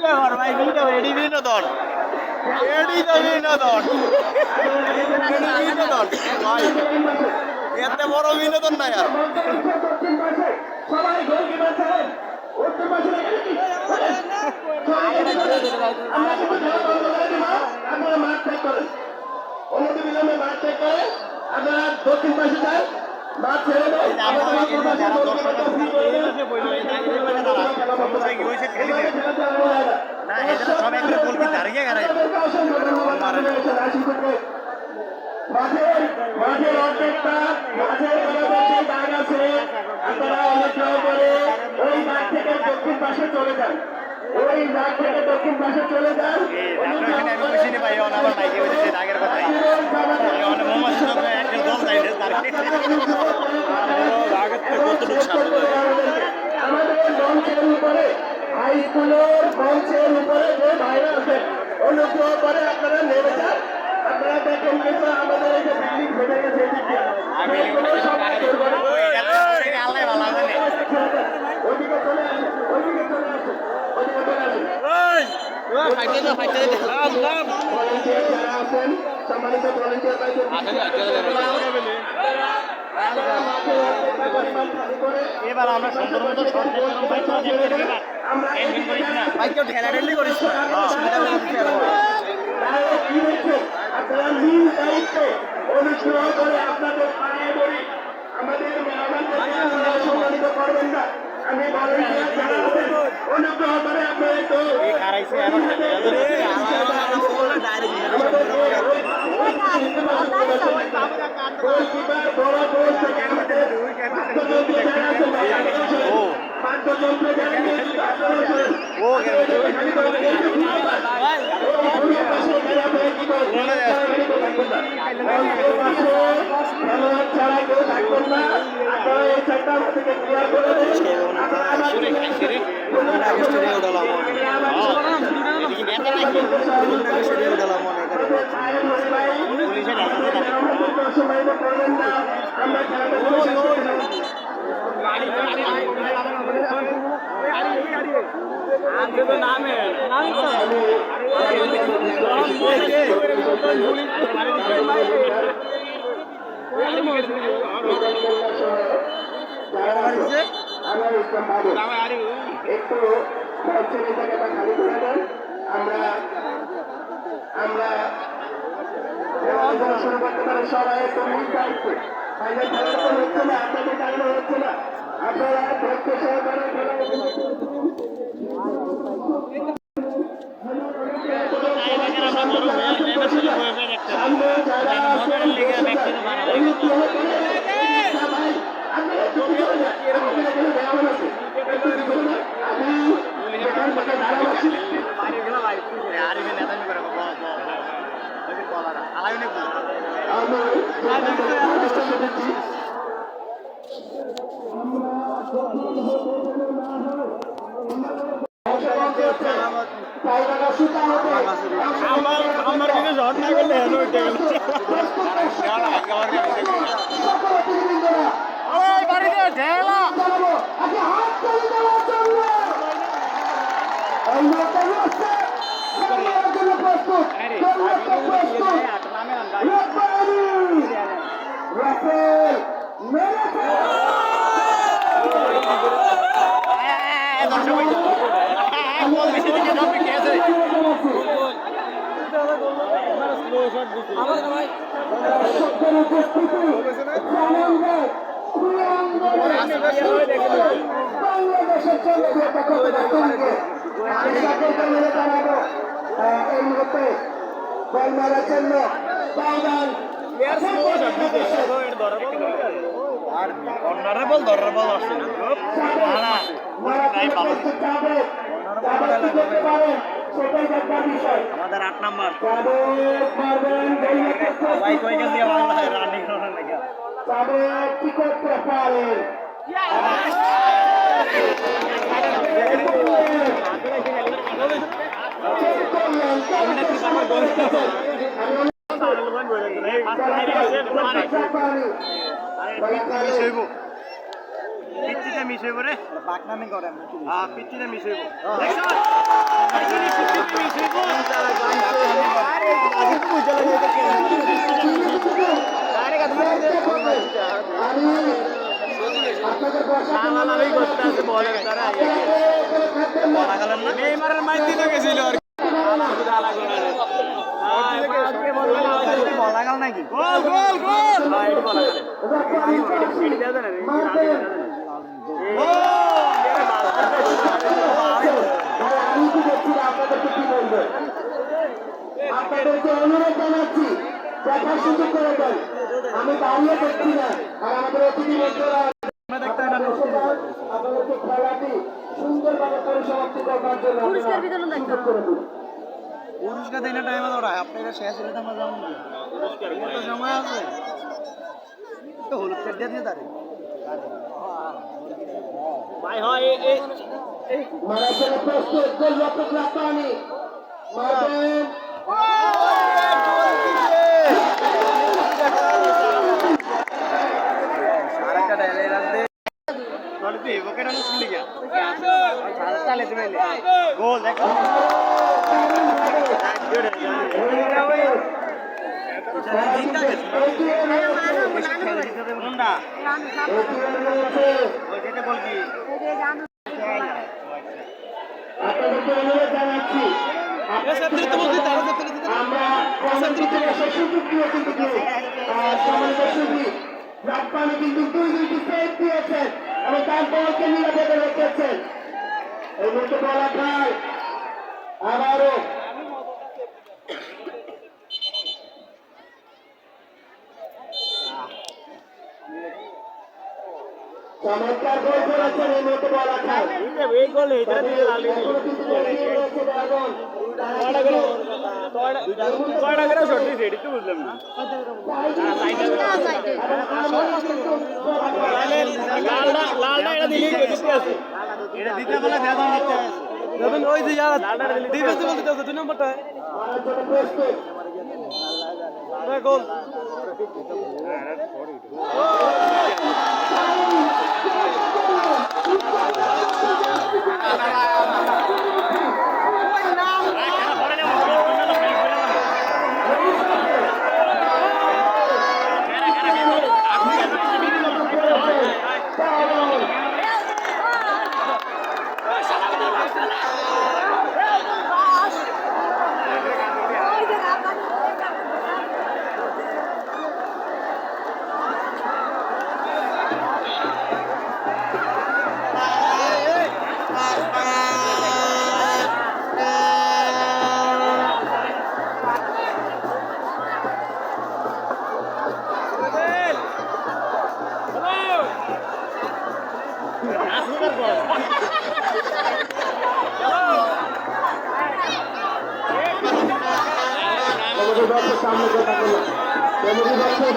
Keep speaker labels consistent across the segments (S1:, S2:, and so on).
S1: ভাই ভিডিও এডি বিনোদন এডি তো বিনোদন বিনোদন ভাই এত বড় বিনোদন না আর
S2: সবাই গোল কিপার ছাড়েন উত্তর পাশে আপনারা মাঠ ত্যাগ করেন অনুমতি বিলম্বে মাঠ ত্যাগ করে আপনারা দক্ষিণ পাশে যান মাঠ ছেড়ে দেন মাঠের অর্ধেকটা মাঠের দাগ আছে আপনারা অনুগ্রহ করে ওই দাগ থেকে দক্ষিণ পাশে চলে যান ওই দাগ থেকে দক্ষিণ পাশে চলে যান আমাদের মঞ্চের উপরে হাই স্কুলের মঞ্চের উপরে যে ভাইরা আছেন অনুগ্রহ করে আপনারা নেমে যান আপনারা দেখেন কিন্তু আমাদের এই যে বিল্ডিং ভেঙে গেছে ওইদিকে চলে আসে ওইদিকে চলে আসে ওইদিকে চলে আসে ভলান্টিয়ার যারা আছেন সম্মানিত ভলান্টিয়ার
S1: এবার আমরা সুন্দর মতো
S2: আপনারা নীল দায়িত্বে অনুগ্রহ করে আপনাদের পায়ে পড়ি আমাদের মেহমানদের সম্মানিত করবেন না আমি ভলান্টিয়ার যারা আছেন অনুগ্রহ করে আপনারা একটু গোলকিপার বড় গোল থেকে আমাদের বাদ্যযন্ত্র যারা ছাড়া কেউ থাকবেন না আপনারা এই চারটা থেকে ক্লিয়ার করে একটু মঞ্চের এই জায়গাটা খালি করে দেন আমরা শুরু করতে পারি সবাই একটু নিজ দায়িত্বে ফাইনাল খেলা তো হচ্ছে না আপনাদের কারণে হচ্ছে না আপনারা ধৈর্য সহকারে সামনে যারা
S1: আমার কিন্তু শর্ট না করলে হেন উঠে গেল গাড়িতে ঢেলা
S2: বাংলাদেশের জন্য এই মুহূর্তে বল মারার জন্য
S1: আর অনারেবল দরবল আসছে আমাদের 8 নাম্বার ভাই কই গেল দিয়ে বাংলা রানিং করার লাগা
S2: তবে কি করতে পারেন
S1: পিচ্চিতে মিস হইব রে বাকনামি করে পিচ্চিতে মিস হইব বলের দ্বারা বলা গেলেন না নেইমারের মাইর দিতে গেছিল আর বলা গেল নাকি গোল গোল গোল হ্যাঁ এটা বলা গেল এটি দাও না
S2: আপনাদেরকে অনুরোধ জানাচ্ছি দেখার সুযোগ করে দেন আমি দাঁড়িয়ে দেখছি না আর আমাদের অতিথি বন্ধুরা আপনাদেরকে খেলাটি সুন্দরভাবে পরিসমাপ্তি করবার জন্য সুযোগ করে দিন
S1: পুরস্কার দেয় না টাইমে ওরা আপনারা শেষ হলে তো আমরা যাবো না পুরস্কার সময় আছে তো হলুদ কার্ড দিয়ে দিয়ে দাঁড়িয়ে ভাই হয়
S2: মারার জন্য প্রস্তুত গোল রক্ষক রাপ্পানি মারবেন
S1: সারাটা ডালে রাখতে তোর দি ওকে রান শুনলি क्या সারাটা লেতে মেলে গোল দেখো
S2: আপনাদেরকে অনুরোধ জানাচ্ছি আমরা সুযোগ দিয়ে কিন্তু রাপ্পানি কিন্তু দুইটি সেট দিয়েছেন এবং তার বলকে নিরাপদে রেখেছেন এই মুহূর্তে বলা খায় আবারও চমৎকার গোল করেছেন এই মুহূর্তে বলা খায়
S1: এই গোল এটা দিয়ে লালি কয়টা করে শট দিছে এটি তো বুঝলাম না লালটা এটা দিলেই দিতে আছে এটা দিতে বলে দেওয়া হচ্ছে যখন ওই যে यार ডিফেন্স বলতে আছে দুই নম্বরটা গোল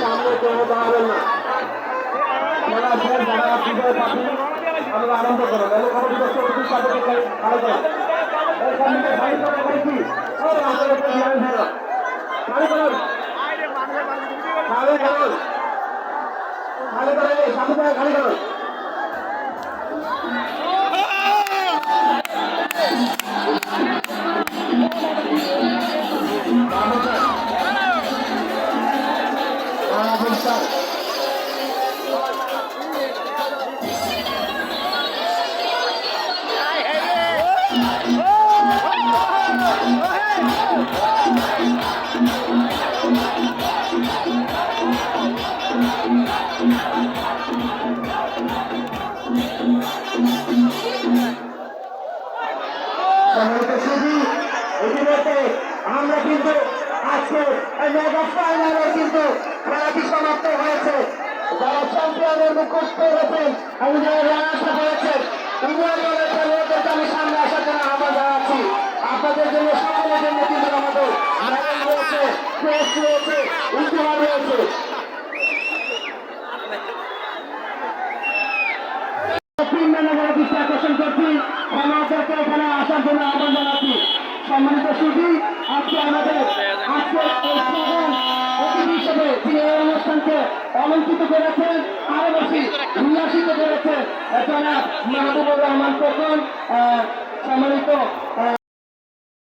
S2: সামনে কেউ দাঁড়াবেন না আপনারা আনন্দ করো সামনে খালি করুন আমরা কিন্তু আজকে মেগা ফাইনালে কিন্তু খেলাটি সমাপ্ত হয়েছে যারা চ্যাম্পিয়নের মুখোশ পেয়েছেন এবং যারা রানার্স হয়েছেন উভয় দলের খেলোয়াড়দেরকে আমি সামনে আসার জন্য আহ্বান জানাচ্ছি আপনাদের জন্য সকলের জন্য কিন্তু আমাদের মেডেল রয়েছে ক্রেস্ট রয়েছে উপহার রয়েছে টিম ম্যানেজারের দৃষ্টি আকর্ষণ করছি খেলোয়াড়দেরকে এখানে আসার জন্য আহ্বান জানাচ্ছি সম্মানিত সুধী আজকে আমাদের অতিথি হিসেবে তিনি এই অনুষ্ঠানকে অলঙ্কিত করেছেন আরো বেশি উল্লাসিত করেছেন জনাব মাহবুবুর রহমান খোকন সম্মানিত